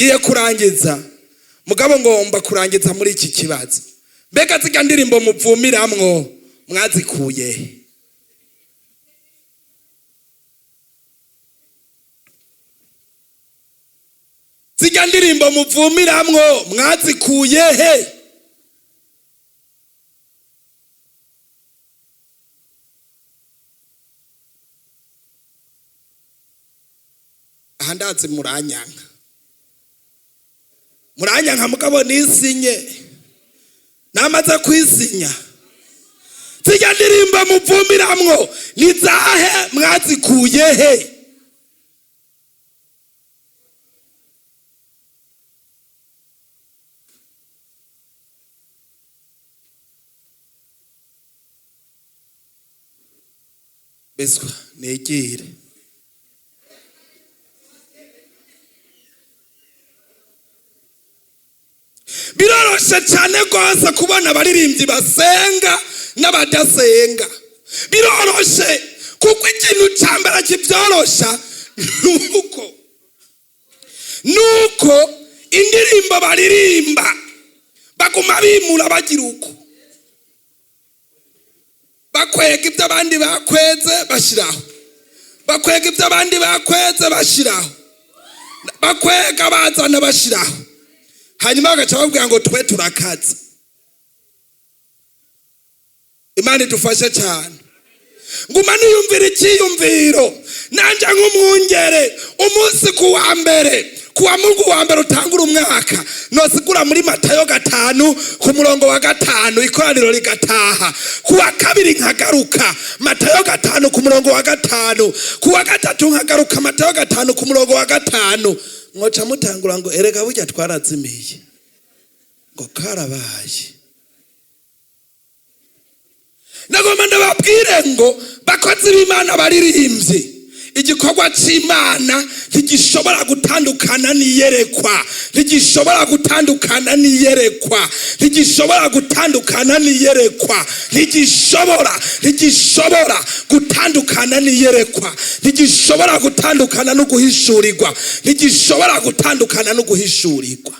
iye kurangiza mugabo ngomba kurangiza muri iki kibazo. Mbega zirya ndirimbo muvumiramwo mwazikuye? Zirya ndirimbo muvumiramwo mwazikuye he? Ahandazi muranyanka mugabo nisinye namaze kwisinya. Zirya ndirimbo muvumiramwo nizahe mwazikuye he? Beswa negire biroroshe cyane rwose kubona abaririmbyi basenga n'abadasenga. Biroroshe kuko ikintu cya mbere kibyorosha nuko indirimbo baririmba baguma bimura bagira uko bakwega ibyo abandi bakweze bashiraho, bakwega ibyo abandi bakweze bashiraho, bakwega bazana bashiraho, hanyuma bagaca babwira ngo twe turakaza. Imana idufashe cyane. Nguma niyumvira ikiyumviro nanje nk'umwungere umunsi kuwa mbere kuwa Mungu wa mbere utangura umwaka nosigura muri Matayo 5 ku murongo wa 5 ikoraniro rigataha. Kuwa kabiri nkagaruka Matayo 5 ku murongo wa 5, kuwa gatatu nkagaruka Matayo 5 ku murongo wa 5. Mwoca mutangura ngo erega burya twarazimiye ngo karabaye. Nagomba ndababwire ngo bakozi b'Imana baririmbye igikorwa cy'Imana ntigishobora gutandukana n'iyerekwa, ntigishobora gutandukana n'iyerekwa, ntigishobora gutandukana n'iyerekwa, ntigishobora gutandukana n'iyerekwa, ntigishobora gutandukana no guhishurirwa, ntigishobora gutandukana no guhishurirwa.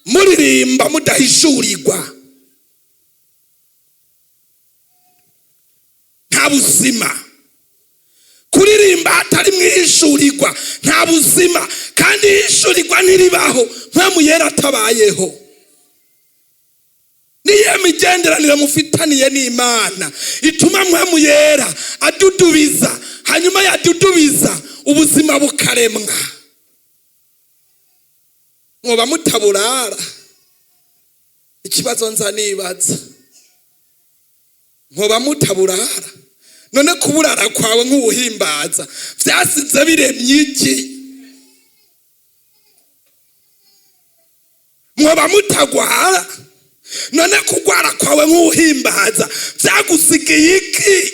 Muririmba mudahishurirwa nta buzima. Kuririmba hatari mwishurirwa nta buzima, kandi hishurirwa ntiribaho mpamvu yera atabayeho. Niye migenderanire mufitaniye n'Imana ituma mpamvu yera adudubiza, hanyuma yadudubiza ubuzima bukaremwa. Mwoba mutaburara ikibazo nza nibaza, mwoba mutaburara none kuburara kwawe nk'ubuhimbaza vyasize biremye iki? Mwoba mutagwara none kugwara kwawe nk'ubuhimbaza vyagusigiye iki?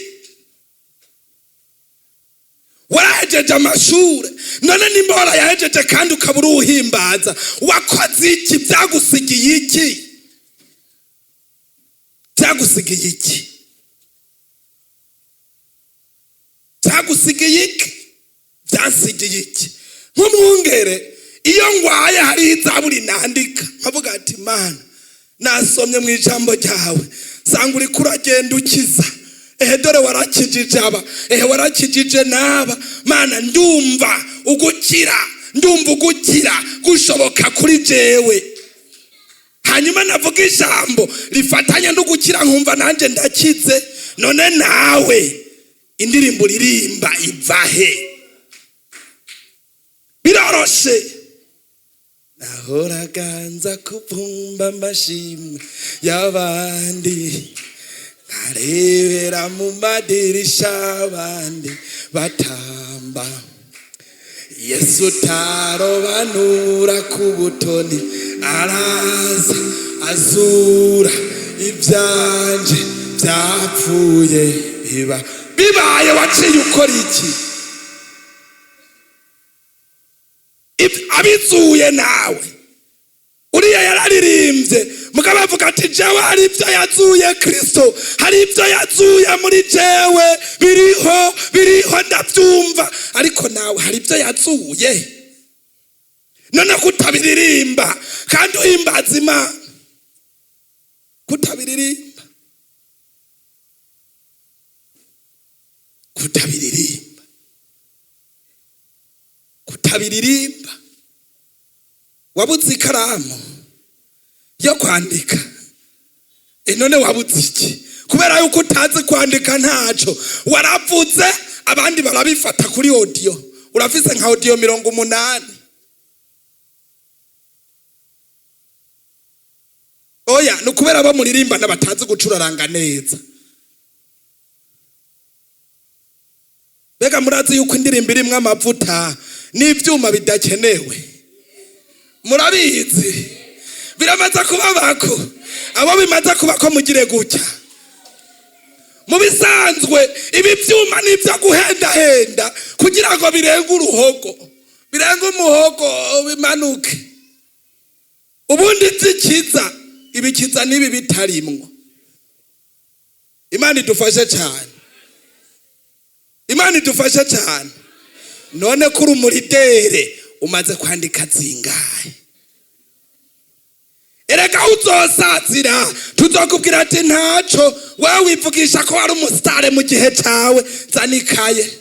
Warahejeje amashure none nimbora yahejeje kandi ukabura ubuhimbaza wakoze iki? Vyagusigiye iki? Vyagusigiye iki? Vyagusigiye iki? Vyansigiye iki? Nk'umwungere iyo ngwaye hari izaburi nandika nkavuga ati Mana nasomye mu ijambo ryawe sanga uri kuragenda ukiza, dore warakijije aba, warakijije naba. Mana ndumva ugukira gushoboka kuri jewe. Hanyuma navuga ijambo rifatanya no gukira nkumva nanje ndakize. None nawe indirimbo ririmba ivahe? Biroroshe. Nahoraga nza kupumba amashimwe y'abandi, narebera mu madirisha abandi batamba. Yesu tarobanura ku butoni araza azura ibyanje byapfuye bibaye. Waciye ukora iki? Abizuye nawe uriya yararirimbye mugabo avuga ati jewe hari ibyo yazuye Kristo, hari ibyo yazuye muri jewe biriho ndabyumva, ariko nawe hari ibyo yazuye. none kutabiririmba kandi uhimbaza Imana, kutabiririmba wabuze ikaramu yo kwandika, none wabuze iki? Kubera yuko utazi kwandika ntaco waravuze, abandi barabifata kuri audio, urafise nka audio 80. Oya, nukubera abo muririmba n'abatazi gucuraranga neza. Bega murazi yuko indirimbo irimwe amavuta n'ivyuma bidakenewe, murabizi biramaze kuba bako, abo bimaze kuba ko mugire gutya. Mu bisanzwe ibi vyuma nivyo guhendahenda kugira ngo birenga uruhogo, birenga umuhogo bimanuke, ubundi zikiza ibikiza nibi bitarimwo. Imana idufashe cyane, Imana idufashe cyane. None kuri umuridere umaze kwandika zingahe? Erega uzosazira tuzokubwira ati ntaco, wewe wivugisha ko ari umusitare mu gihe cawe, zanikaye.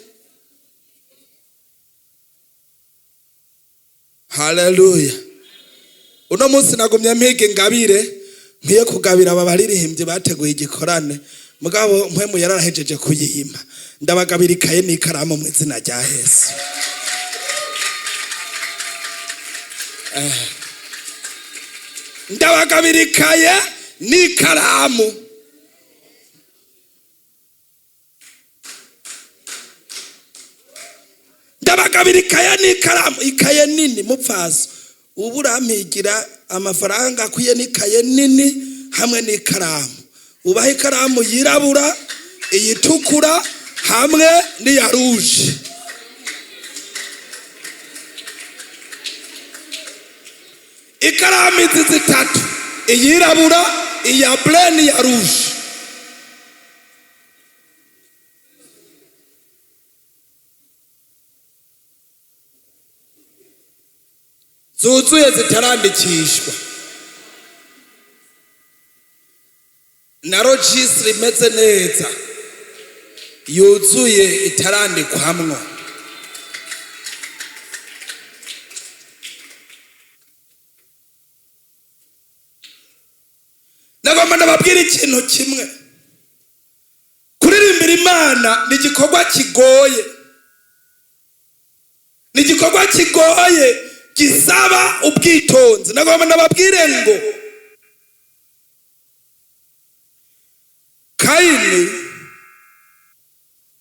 Haleluya. Uno munsi nagumye mpige ngabire, nkiye kugabira aba baririmbyi bateguye igikorane, mugabo mpwemu yararahejeje kuyihima. Ndabagabira ikaye n'ikaramu mu izina rya Yesu. Ndabagabira ikaye n'ikaramu. Ndabagabira ikaye n'ikaramu, ikaye nini mupfaso. Ubu urampigira amafaranga akwiye n'ikaye nini hamwe n'ikaramu. Ubahe ikaramu yirabura, iyitukura hamwe n'iya rouge. Ikaramu izi zitatu, iyirabura, iya bleu n'iya rouge. Zuzuye zitarandikishwa na registre imeze neza, yuzuye itarandikwamwo. Nagomba ndababwira ikintu kimwe, kuririmbira Imana ni igikorwa kigoye, ni igikorwa kigoye gisaba ubwitonzi. Nagomba ndababwire ngo Kayini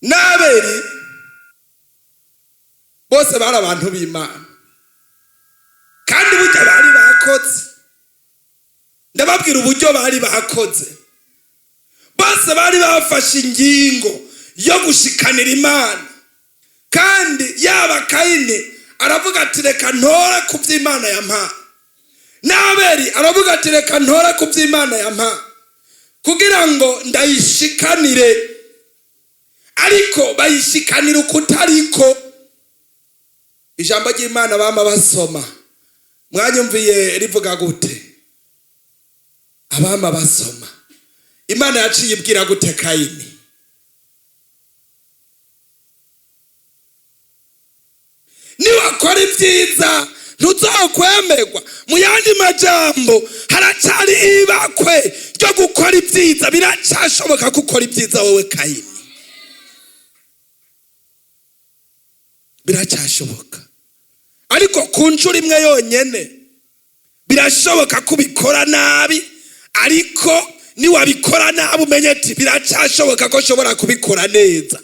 n'Abeli bose bari abantu b'Imana, kandi burya bari bakoze. Ndababwira uburyo bari bakoze, bose bari bafashe ingingo yo gushikanira Imana. Kandi yaba Kayini aravuga ati reka ntore ku by'Imana yampaye, n'Abeli aravuga ati reka ntore ku by'Imana yampaye kugira ngo ndayishikanire, ariko bayishikanira ukutariko. Ijambo ry'Imana bama basoma, mwanyumviye rivuga gute? Abama basoma, Imana yaciye ibwira gute Kayini? Niwakora ibyiza ntuzokwemerwa. Mu yandi majambo haracari ibakwe ryo gukora ibyiza, biracashoboka gukora ibyiza wowe Kayini, biracashoboka. Ariko ku nshuro imwe yonyene birashoboka kubikora nabi, ariko niwabikora nabi umenye ati biracashoboka ko shobora kubikora neza.